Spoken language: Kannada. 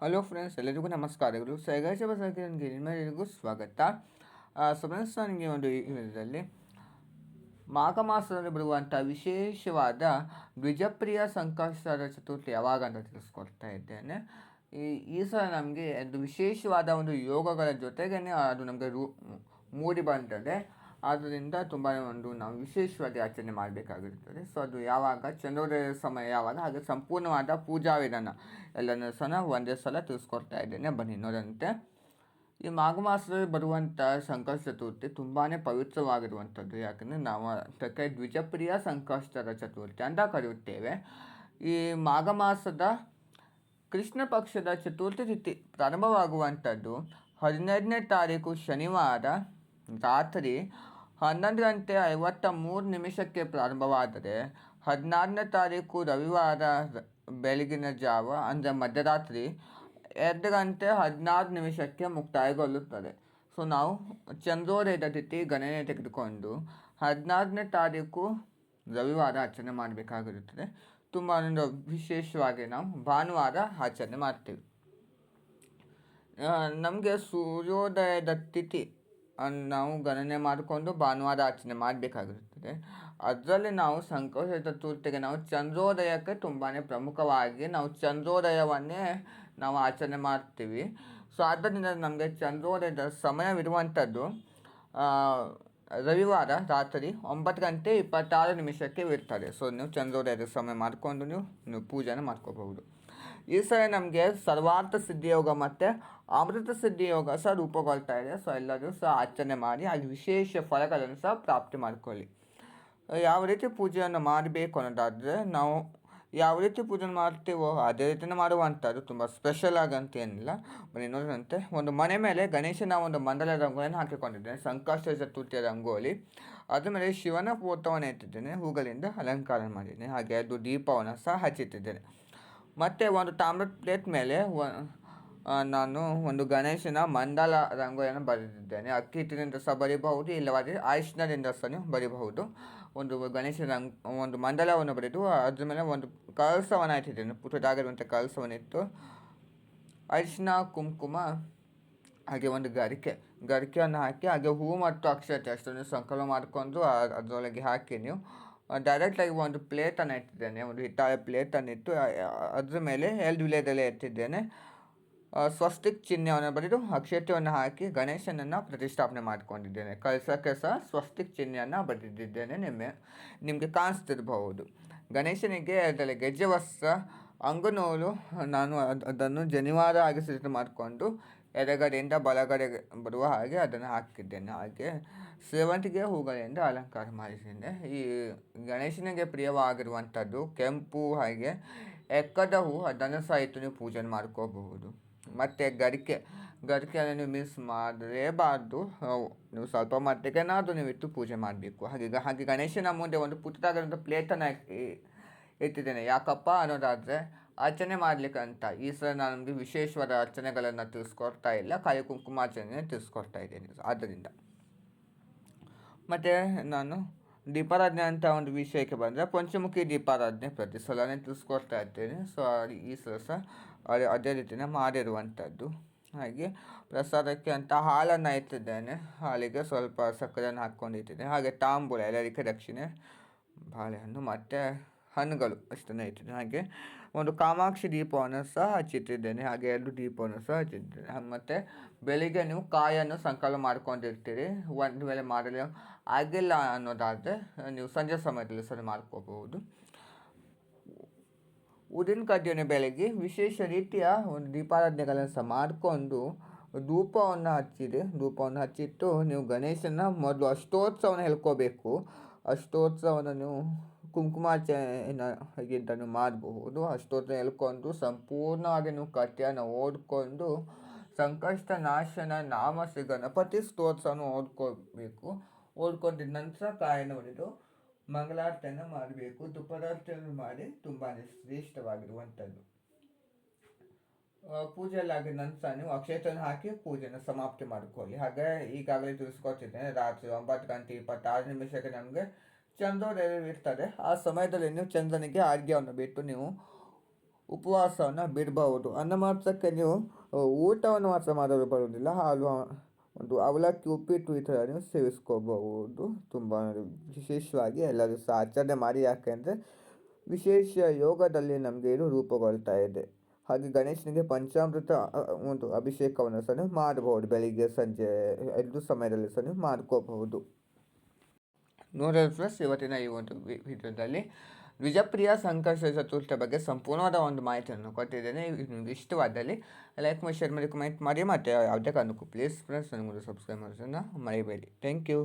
ಹಲೋ ಫ್ರೆಂಡ್ಸ್, ಎಲ್ಲರಿಗೂ ನಮಸ್ಕಾರಗಳು. ಸೈಗಾಶಿವ ನನಗೆ ನಿಮ್ಮೆಲ್ಲರಿಗೂ ಸ್ವಾಗತ. ಫ್ರೆಂಡ್ಸ್, ನನಗೆ ಒಂದು ಈ ವಿಡಿಯೋದಲ್ಲಿ ಮಾಘ ಮಾಸದಲ್ಲಿ ಬರುವಂಥ ವಿಶೇಷವಾದ ದ್ವಿಜಪ್ರಿಯ ಸಂಕಷ್ಟದ ಚತುರ್ಥಿ ಯಾವಾಗ ಅಂತ ತಿಳಿಸ್ಕೊಡ್ತಾ ಇದ್ದೇನೆ. ಈ ಸಲ ನಮಗೆ ಒಂದು ವಿಶೇಷವಾದ ಒಂದು ಯೋಗಗಳ ಜೊತೆಗೇ ಅದು ನಮಗೆ ಮೂಡಿ ಬಂತದೆ. ಆದ್ದರಿಂದ ತುಂಬಾ ನಾವು ವಿಶೇಷವಾಗಿ ಆಚರಣೆ ಮಾಡಬೇಕಾಗಿರುತ್ತದೆ. ಸೊ ಅದು ಯಾವಾಗ, ಚಂದ್ರೋದಯ ಸಮಯ ಯಾವಾಗ, ಹಾಗೆ ಸಂಪೂರ್ಣವಾದ ಪೂಜಾ ವಿಧಾನ ಎಲ್ಲನೂ ಸಹ ಒಂದೇ ಸಲ ತಿಳಿಸ್ಕೊಡ್ತಾ ಇದ್ದೇನೆ. ಬನ್ನಿ ನೋಡಂತೆ. ಈ ಮಾಘ ಮಾಸದಲ್ಲಿ ಬರುವಂಥ ಸಂಕಷ್ಟ ಚತುರ್ಥಿ ತುಂಬಾ ಪವಿತ್ರವಾಗಿರುವಂಥದ್ದು. ಯಾಕಂದರೆ ನಾವು ಅದಕ್ಕೆ ದ್ವಿಜಪ್ರಿಯ ಸಂಕಷ್ಟದ ಚತುರ್ಥಿ ಅಂತ ಕರೆಯುತ್ತೇವೆ. ಈ ಮಾಘ ಮಾಸದ ಕೃಷ್ಣ ಪಕ್ಷದ ಚತುರ್ಥಿ ತಿಥಿ ಪ್ರಾರಂಭವಾಗುವಂಥದ್ದು 15ನೇ ತಾರೀಕು ಶನಿವಾರ ರಾತ್ರಿ 11:53 ಪ್ರಾರಂಭವಾದರೆ, 16ನೇ ತಾರೀಕು ರವಿವಾರ ಬೆಳಗಿನ ಜಾವ ಅಂದರೆ ಮಧ್ಯರಾತ್ರಿ 2:16 ಮುಕ್ತಾಯಗೊಳ್ಳುತ್ತದೆ. ಸೊ ನಾವು ಚಂದ್ರೋದಯದ ತಿಥಿ ಗಣನೆ ತೆಗೆದುಕೊಂಡು 16ನೇ ತಾರೀಕು ರವಿವಾರ ಆಚರಣೆ ಮಾಡಬೇಕಾಗಿರುತ್ತದೆ. ತುಂಬ ಒಂದು ವಿಶೇಷವಾಗಿ ನಾವು ಭಾನುವಾರ ಆಚರಣೆ ಮಾಡ್ತೀವಿ. ನಮಗೆ ಸೂರ್ಯೋದಯದ ತಿಥಿ ನಾವು ಗಣನೆ ಮಾಡಿಕೊಂಡು ಭಾನುವಾರ ಆಚರಣೆ ಮಾಡಬೇಕಾಗಿರುತ್ತದೆ. ಅದರಲ್ಲಿ ನಾವು ಸಂಕಷ್ಟ ಚತುರ್ಥಿಗೆ ನಾವು ಚಂದ್ರೋದಯಕ್ಕೆ ತುಂಬಾ ಪ್ರಮುಖವಾಗಿ ನಾವು ಚಂದ್ರೋದಯವನ್ನೇ ನಾವು ಆಚರಣೆ ಮಾಡ್ತೀವಿ. ಸೊ ಆದ್ದರಿಂದ ನಮಗೆ ಚಂದ್ರೋದಯದ ಸಮಯವಿರುವಂಥದ್ದು ರವಿವಾರ ರಾತ್ರಿ 9:26 ಇರ್ತದೆ. ಸೊ ನೀವು ಚಂದ್ರೋದಯದ ಸಮಯ ಮಾಡಿಕೊಂಡು ನೀವು ಪೂಜೆನ ಮಾಡ್ಕೋಬಹುದು. ಈ ಸಲ ನಮಗೆ ಸರ್ವಾರ್ಥ ಸಿದ್ಧಿಯೋಗ ಮತ್ತು ಅಮೃತ ಸಿದ್ಧಿಯೋಗ ಸಹ ರೂಪುಗೊಳ್ತಾ ಇದೆ. ಸೊ ಎಲ್ಲರೂ ಸಹ ಆಚರಣೆ ಮಾಡಿ ಹಾಗೆ ವಿಶೇಷ ಫಲಗಳನ್ನು ಸಹ ಪ್ರಾಪ್ತಿ ಮಾಡಿಕೊಳ್ಳಿ. ಯಾವ ರೀತಿ ಪೂಜೆಯನ್ನು ಮಾಡಬೇಕು ಅನ್ನೋದಾದರೆ, ನಾವು ಯಾವ ರೀತಿ ಪೂಜೆ ಮಾಡ್ತೀವೋ ಅದೇ ರೀತಿಯೇ ಮಾಡುವಂಥದ್ದು. ತುಂಬ ಸ್ಪೆಷಲ್ ಆಗಂತ ಏನಿಲ್ಲ. ಬನ್ನಿ ನೋಡಿದಂತೆ, ಒಂದು ಮನೆ ಮೇಲೆ ಗಣೇಶನ ಒಂದು ಮಂಡಲ ರಂಗೋಲಿಯನ್ನು ಹಾಕಿಕೊಂಡಿದ್ದೇನೆ, ಸಂಕಷ್ಟ ಚತುರ್ಥಿಯ ರಂಗೋಲಿ. ಅದ್ರ ಮೇಲೆ ಶಿವನ ಫೋಟೋವನ್ನು ಇಟ್ಟಿದ್ದೇನೆ, ಹೂಗಳಿಂದ ಅಲಂಕಾರ ಮಾಡಿದ್ದೇನೆ. ಹಾಗೆ ಅದು ದೀಪವನ್ನು ಸಹ ಹಚ್ಚಿಟ್ಟಿದ್ದೇನೆ. ಮತ್ತು ಒಂದು ತಾಮ್ರದ ಪ್ಲೇಟ್ ಮೇಲೆ ನಾನು ಒಂದು ಗಣೇಶನ ಮಂಡಲ ರಂಗೋಲಿಯನ್ನು ಬರೆದಿದ್ದೇನೆ. ಅಕ್ಕಿ ಹಿಟ್ಟಿನಿಂದ ಸಹ ಬರೀಬಹುದು, ಇಲ್ಲವಾದರೆ ಅರಿಶಿಣದಿಂದ ಸಹ ನೀವು ಬರೀಬಹುದು. ಒಂದು ಗಣೇಶನ ಒಂದು ಮಂಡಲವನ್ನು ಬರೆದು ಅದ್ರ ಮೇಲೆ ಒಂದು ಕಳಸವನ್ನು ಇಟ್ಟಿದ್ದೇನೆ, ಪುಟ್ಟದಾಗಿರುವಂಥ ಕಳಸವನ್ನು ಇಟ್ಟು ಅರಿಶಿಣ, ಕುಂಕುಮ ಹಾಗೆ ಒಂದು ಗರಿಕೆಯನ್ನು ಹಾಕಿ ಹಾಗೆ ಹೂವು ಮತ್ತು ಅಕ್ಷತೆ ಅಷ್ಟನ್ನು ಸಂಕಲನ ಮಾಡಿಕೊಂಡು ಅದರೊಳಗೆ ಹಾಕಿ ನೀವು ಡೈರೆಕ್ಟಾಗಿ ಒಂದು ಪ್ಲೇಟನ್ನು ಇಟ್ಟಿದ್ದೇನೆ. ಒಂದು ಹಿತ್ತಾಳೆ ಪ್ಲೇಟನ್ನು ಇಟ್ಟು ಅದ್ರ ಮೇಲೆ 2 ವೀಳ್ಯದೆಲೆ ಎತ್ತಿದ್ದೇನೆ. ಸ್ವಸ್ತಿಕ್ ಚಿಹ್ನೆಯನ್ನು ಬರೆದು ಅಕ್ಷತೆಯನ್ನು ಹಾಕಿ ಗಣೇಶನನ್ನು ಪ್ರತಿಷ್ಠಾಪನೆ ಮಾಡಿಕೊಂಡಿದ್ದೇನೆ. ಕಳಸಕ್ಕೆ ಸಹ ಸ್ವಸ್ತಿಕ್ ಚಿಹ್ನೆಯನ್ನು ಬರೆದಿದ್ದೇನೆ. ನಿಮಗೆ ಕಾಣಿಸ್ತಿರಬಹುದು. ಗಣೇಶನಿಗೆ ಅದರಲ್ಲಿ ಗೆಜ್ಜೆ ವಸ್ತ್ರ, ಅಂಗನೂಲು, ನಾನು ಅದನ್ನು ಜನಿವಾರ ಆಗಿ ಸಿದ್ಧ ಮಾಡಿಕೊಂಡು ಎಡಗಡೆಯಿಂದ ಬಲಗಡೆಗೆ ಬರುವ ಹಾಗೆ ಅದನ್ನು ಹಾಕಿದ್ದೇನೆ. ಹಾಗೆ ಸೇವಂತಿಗೆ ಹೂಗಳಿಂದ ಅಲಂಕಾರ ಮಾಡಿದ್ದೇನೆ. ಈ ಗಣೇಶನಿಗೆ ಪ್ರಿಯವಾಗಿರುವಂಥದ್ದು ಕೆಂಪು ಹಾಗೆ ಎಕ್ಕದ ಹೂ, ಅದನ್ನು ಸಹ ಇಟ್ಟು ನೀವು ಪೂಜೆ ಮಾಡ್ಕೋಬಹುದು. ಮತ್ತು ಗರಿಕೆಯನ್ನು ನೀವು ಮಿಸ್ ಮಾಡಲೇಬಾರ್ದು. ನೀವು ಸ್ವಲ್ಪ ಮಟ್ಟಿಗೆನಾದರೂ ನೀವು ಇಟ್ಟು ಪೂಜೆ ಮಾಡಬೇಕು. ಹಾಗೆ ಗಣೇಶನ ಮುಂದೆ ಒಂದು ಪುಟ್ಟದಾಗಿರುವಂಥ ಪ್ಲೇಟನ್ನು ಇಟ್ಟಿದ್ದೇನೆ. ಯಾಕಪ್ಪ ಅನ್ನೋದಾದರೆ, ಅರ್ಚನೆ ಮಾಡಲಿಕ್ಕಂತ. ಈ ಸಲ ನಾನು ನಮಗೆ ವಿಶೇಷವಾದ ಅರ್ಚನೆಗಳನ್ನು ತಿಳಿಸ್ಕೊಡ್ತಾ ಇಲ್ಲ, ಕಾಯಿ ಕುಂಕುಮಾರ್ಚನೆ ತಿಳಿಸ್ಕೊಡ್ತಾ ಇದ್ದೇನೆ. ಆದ್ದರಿಂದ ಮತ್ತು ನಾನು ದೀಪಾರಾಧನೆ ಅಂತ ಒಂದು ವಿಷಯಕ್ಕೆ ಬಂದರೆ, ಪಂಚಮುಖಿ ದೀಪಾರಾಧನೆ ಪ್ರತಿ ಸಲನೇ ತಿಳಿಸ್ಕೊಡ್ತಾ ಇದ್ದೇನೆ. ಸೊ ಈ ಸಲ ಸಹ ಅದೇ ರೀತಿಯೇ ಮಾಡಿರುವಂಥದ್ದು. ಹಾಗೆ ಪ್ರಸಾದಕ್ಕೆ ಅಂತ ಹಾಲನ್ನು ಇಟ್ಟಿದ್ದೇನೆ, ಹಾಲಿಗೆ ಸ್ವಲ್ಪ ಸಕ್ಕರೆಯನ್ನು ಹಾಕ್ಕೊಂಡಿಟ್ಟಿದ್ದೇನೆ. ಹಾಗೆ ತಾಂಬೂಲ, ಎಲ್ಲರಿಗೆ ದಕ್ಷಿಣೆ, ಬಾಳೆಹಣ್ಣು ಮತ್ತು ಹಣ್ಣುಗಳು ಅಷ್ಟನ್ನೇ ಇಟ್ಟಿದ್ದೇನೆ. ಹಾಗೆ ಒಂದು ಕಾಮಾಕ್ಷಿ ದೀಪವನ್ನು ಸಹ ಹಚ್ಚಿಟ್ಟಿದ್ದೇನೆ. ಹಾಗೆ 2 ದೀಪವನ್ನು ಸಹ ಹಚ್ಚಿಟ್ಟಿದ್ದೇನೆ. ಮತ್ತು ಬೆಳಿಗ್ಗೆ ನೀವು ಕಾಯನ್ನು ಸಂಕಲನ ಮಾಡ್ಕೊಂಡಿರ್ತೀರಿ. ಒಂದು ವೇಳೆ ಮಾಡಲು ಆಗಿಲ್ಲ ಅನ್ನೋದಾದರೆ ನೀವು ಸಂಜೆ ಸಮಯದಲ್ಲಿ ಸಹ ಮಾಡ್ಕೋಬಹುದು. ಉದಿನ ಕಡ್ಡಿಯನ್ನು ಬೆಳಗ್ಗೆ ವಿಶೇಷ ರೀತಿಯ ಒಂದು ದೀಪಾರಾಧನೆಗಳನ್ನು ಸಹ ಮಾಡಿಕೊಂಡು ಧೂಪವನ್ನು ಹಚ್ಚಿಟ್ಟು ನೀವು ಗಣೇಶನ ಮೊದಲು ಅಷ್ಟೋತ್ಸವನ ಹೇಳ್ಕೋಬೇಕು. ಅಷ್ಟೋತ್ಸವನ ನೀವು ಕುಂಕುಮಾರ್ಚನೆಗಿಂತ ನೀವು ಮಾಡಬಹುದು. ಅಷ್ಟೋತ್ಸವ ಹೇಳ್ಕೊಂಡು ಸಂಪೂರ್ಣವಾಗಿ ನೀವು ಕಥೆಯನ್ನು ಓದ್ಕೊಂಡು ಸಂಕಷ್ಟ ನಾಶನ ನಾಮ ಶ್ರೀ ಗಣಪತಿ ಸ್ತೋತ್ರವನ್ನು ಓದ್ಕೊಂಡಿದ್ದ ನಂತರ ಕಾಯನ್ನು ಹೊಡೆದು ಮಂಗಳಾರತಿಯನ್ನು ಮಾಡಬೇಕು. ಧೂಪಾರತಿಯನ್ನು ಮಾಡಿ ತುಂಬಾ ಶ್ರೇಷ್ಠವಾಗಿರುವಂಥದ್ದು. ಪೂಜೆಯಲ್ಲಿ ಆಗಿದ ನಂತರ ನೀವು ಅಕ್ಷತೆಯನ್ನು ಹಾಕಿ ಪೂಜೆಯನ್ನು ಸಮಾಪ್ತಿ ಮಾಡಿಕೊಳ್ಳಿ. ಹಾಗೆ ಈಗಾಗಲೇ ತಿಳಿಸ್ಕೊಟ್ಟಿದ್ದೇನೆ, ರಾತ್ರಿ 9:26 ನಮಗೆ ಚಂದ್ರೋದಯ ಇರ್ತದೆ. ಆ ಸಮಯದಲ್ಲಿ ನೀವು ಚಂದ್ರನಿಗೆ ಆರ್ಘ್ಯವನ್ನು ಬಿಟ್ಟು ನೀವು ಉಪವಾಸವನ್ನು ಬಿಡಬಹುದು. ಅನ್ನ ಮಾತ್ರಕ್ಕೆ ನೀವು ಊಟವನ್ನು ಮಾತ್ರ ಮಾಡಲು ಬರುವುದಿಲ್ಲ, ಹಾಲು ಒಂದು ಅವಲಕ್ಕಿ ಉಪ್ಪಿಟ್ಟು ಈ ಥರ ನೀವು ಸೇವಿಸ್ಕೋಬಹುದು. ತುಂಬ ವಿಶೇಷವಾಗಿ ಎಲ್ಲರೂ ಸಹ ಆಚರಣೆ ಮಾಡಿ, ಯಾಕೆಂದರೆ ವಿಶೇಷ ಯೋಗದಲ್ಲಿ ನಮಗೆ ಇದು ರೂಪುಗೊಳ್ತಾ ಇದೆ. ಹಾಗೆ ಗಣೇಶನಿಗೆ ಪಂಚಾಮೃತ ಒಂದು ಅಭಿಷೇಕವನ್ನು ಸಹ ನೀವು ಮಾಡಬಹುದು. ಬೆಳಿಗ್ಗೆ ಸಂಜೆ 2 ಸಮಯದಲ್ಲಿ ಸಹ ನೀವು ಮಾಡ್ಕೋಬಹುದು. ನೋಡೋದು ಫ್ರೆಂಡ್ಸ್, ಇವತ್ತಿನ ಈ ಒಂದು ವಿಡಿಯೋದಲ್ಲಿ ವಿಜಯಪ್ರಿಯ ಸಂಕಷ್ಟ ಚತುರ್ಥಿ ಬಗ್ಗೆ ಸಂಪೂರ್ಣವಾದ ಒಂದು ಮಾಹಿತಿಯನ್ನು ಕೊಟ್ಟಿದ್ದೇನೆ. ನಿಮಗೆ ಇಷ್ಟವಾದಲ್ಲಿ ಲೈಕ್ ಮಾಡಿ, ಶೇರ್ ಮಾಡಿ, ಕಮೆಂಟ್ ಮಾಡಿ. ಮತ್ತು ಯಾವುದೇ ಕಾರಣಕ್ಕೂ ಪ್ಲೀಸ್ ಫ್ರೆಂಡ್ಸ್ ನನಗೊಂದು ಸಬ್ಸ್ಕ್ರೈಬ್ ಮಾಡೋದನ್ನು ಮರಿಬೇಡಿ. Thank you.